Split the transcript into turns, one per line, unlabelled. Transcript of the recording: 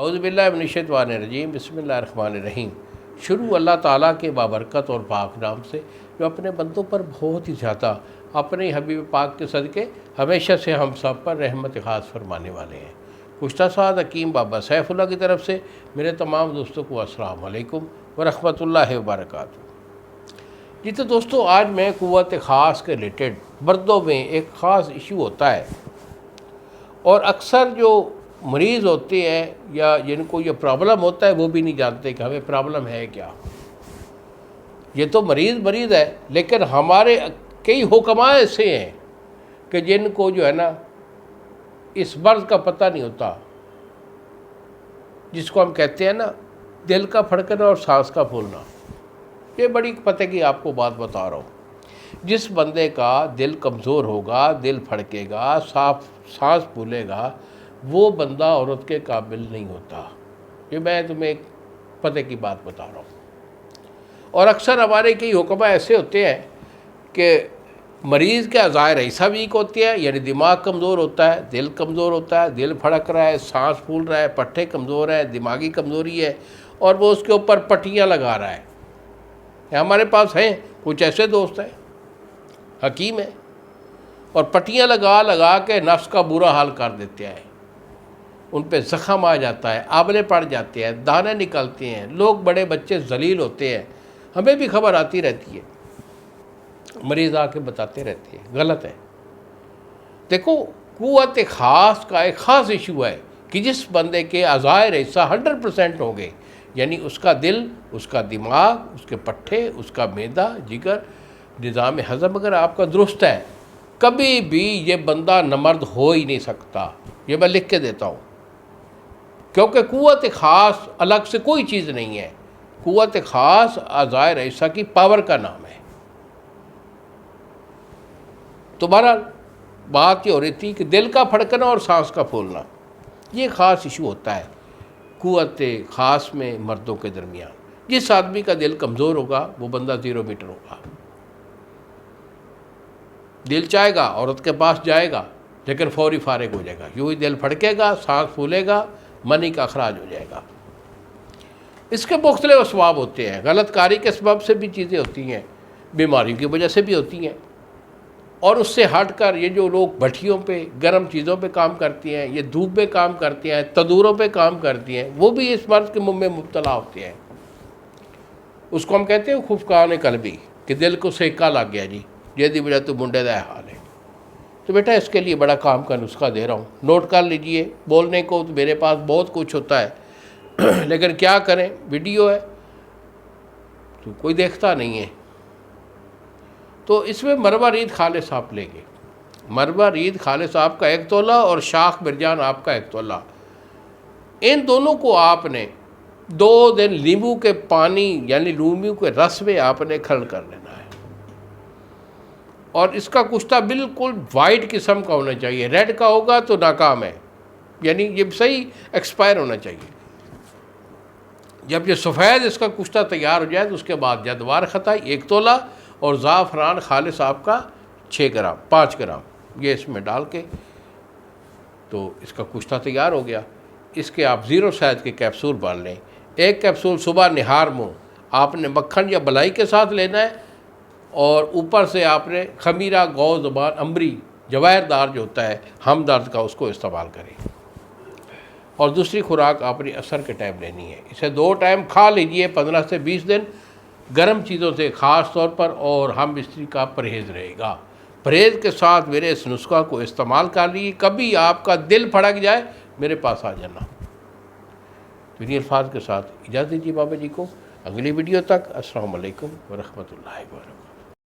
اعوذ باللہ من الشیطان الرجیم، بسم اللہ الرحمن الرحیم۔ شروع اللہ تعالیٰ کے بابرکت اور پاک نام سے جو اپنے بندوں پر بہت ہی زیادہ اپنے حبیب پاک کے صدقے ہمیشہ سے ہم سب پر رحمت خاص فرمانے والے ہیں۔ گزشتہ سال حکیم بابا سیف اللہ کی طرف سے میرے تمام دوستوں کو السلام علیکم ورحمۃ اللہ وبرکاتہ۔ جی تو دوستو، آج میں قوت خاص کے ریلیٹڈ مردوں میں ایک خاص ایشو ہوتا ہے، اور اکثر جو مریض ہوتے ہیں یا جن کو یہ پرابلم ہوتا ہے وہ بھی نہیں جانتے کہ ہمیں پرابلم ہے کیا۔ یہ تو مریض ہے، لیکن ہمارے کئی حکماء ایسے ہیں کہ جن کو جو ہے نا اس مرض کا پتہ نہیں ہوتا، جس کو ہم کہتے ہیں نا دل کا پھڑکنا اور سانس کا پھولنا۔ یہ بڑی پتہ کی آپ کو بات بتا رہا ہوں۔ جس بندے کا دل کمزور ہوگا، دل پھڑکے گا، سانس پھولے گا، وہ بندہ عورت کے قابل نہیں ہوتا۔ یہ میں تمہیں ایک پتہ کی بات بتا رہا ہوں۔ اور اکثر ہمارے کئی حکماء ایسے ہوتے ہیں کہ مریض کے اعضائے رئیسہ ویک ہوتے ہیں، یعنی دماغ کمزور ہوتا ہے، دل کمزور ہوتا ہے، دل پھڑک رہا ہے، سانس پھول رہا ہے، پٹھے کمزور ہیں، دماغی کمزوری ہے، اور وہ اس کے اوپر پٹیاں لگا رہا ہے۔ ہمارے پاس ہیں کچھ ایسے دوست ہیں، حکیم ہیں، اور پٹیاں لگا کے نفس کا برا حال کر دیتے ہیں۔ ان پہ زخم آ جاتا ہے، آبلے پڑ جاتے ہیں، دانے نکلتے ہیں، لوگ بڑے بچے ذلیل ہوتے ہیں۔ ہمیں بھی خبر آتی رہتی ہے، مریض آ کے بتاتے رہتے ہیں، غلط ہے۔ دیکھو، قوت خاص کا ایک خاص ایشو ہے کہ جس بندے کے اعضائے رئیسہ 100% ہوں گے، یعنی اس کا دل، اس کا دماغ، اس کے پٹھے، اس کا معدہ، جگر، نظام ہضم اگر آپ کا درست ہے، کبھی بھی یہ بندہ نامرد ہو ہی نہیں سکتا۔ یہ میں لکھ کے دیتا ہوں، کیونکہ قوت خاص الگ سے کوئی چیز نہیں ہے۔ قوت خاص اعضائے رئیسہ کی پاور کا نام ہے۔ تو بہرحال بات یہ ہو رہی تھی کہ دل کا پھڑکنا اور سانس کا پھولنا، یہ خاص ایشو ہوتا ہے قوت خاص میں مردوں کے درمیان۔ جس آدمی کا دل کمزور ہوگا وہ بندہ 0 میٹر ہوگا۔ دل چاہے گا عورت کے پاس جائے گا، لیکن فوری فارغ ہو جائے گا۔ یوں ہی دل پھڑکے گا، سانس پھولے گا، منی کا اخراج ہو جائے گا۔ اس کے مختلف اسباب ہوتے ہیں، غلط کاری کے سبب سے بھی چیزیں ہوتی ہیں، بیماریوں کی وجہ سے بھی ہوتی ہیں، اور اس سے ہٹ کر یہ جو لوگ بھٹیوں پہ، گرم چیزوں پہ کام کرتے ہیں، یہ دھوپ پہ کام کرتے ہیں، تندوروں پہ کام کرتے ہیں، وہ بھی اس مرض کے میں مبتلا ہوتے ہیں۔ اس کو ہم کہتے ہیں خفقان قلبی، کہ دل کو سیکا لگ گیا جی، جیدی وجہ تو منڈے دا حال ہے۔ تو بیٹا اس کے لیے بڑا کام کا نسخہ دے رہا ہوں، نوٹ کر لیجئے۔ بولنے کو تو میرے پاس بہت کچھ ہوتا ہے، لیکن کیا کریں، ویڈیو ہے تو کوئی دیکھتا نہیں ہے۔ تو اس میں مروہ رید خالص آپ لیں گے، مروہ رید خالص آپ کا 1 تولہ اور شاخ مرجان آپ کا 1 تولہ۔ ان دونوں کو آپ نے 2 دن لیمو کے پانی یعنی لیمو کے رس میں آپ نے کھرل کر لینا ہے، اور اس کا کشتہ بالکل وائٹ قسم کا ہونا چاہیے۔ ریڈ کا ہوگا تو ناکام ہے، یعنی یہ صحیح ایکسپائر ہونا چاہیے۔ جب یہ سفید اس کا کشتہ تیار ہو جائے تو اس کے بعد جدوار خطائی 1 تولہ اور زعفران خالص آپ کا 5 گرام یہ اس میں ڈال کے، تو اس کا کشتہ تیار ہو گیا۔ اس کے آپ 0 شہد کے کیپسول بال لیں۔ 1 کیپسول صبح نہار منہ آپ نے مکھن یا بلائی کے ساتھ لینا ہے، اور اوپر سے آپ نے خمیرہ، گو زبان، امبری، جوائر دار جو ہوتا ہے ہم درد کا، اس کو استعمال کریں۔ اور دوسری خوراک آپ نے عصر کے ٹائم لینی ہے۔ اسے 2 ٹائم کھا لیجئے 15 سے 20 دن، گرم چیزوں سے خاص طور پر، اور ہم بستری کا پرہیز رہے گا۔ پرہیز کے ساتھ میرے اس نسخہ کو استعمال کر لیجیے۔ کبھی آپ کا دل پھڑک جائے میرے پاس آ جانا۔ تو انہی الفاظ کے ساتھ اجازت دیجیے بابا جی کو، اگلی ویڈیو تک السلام علیکم ورحمۃ اللہ وبرکاتہ۔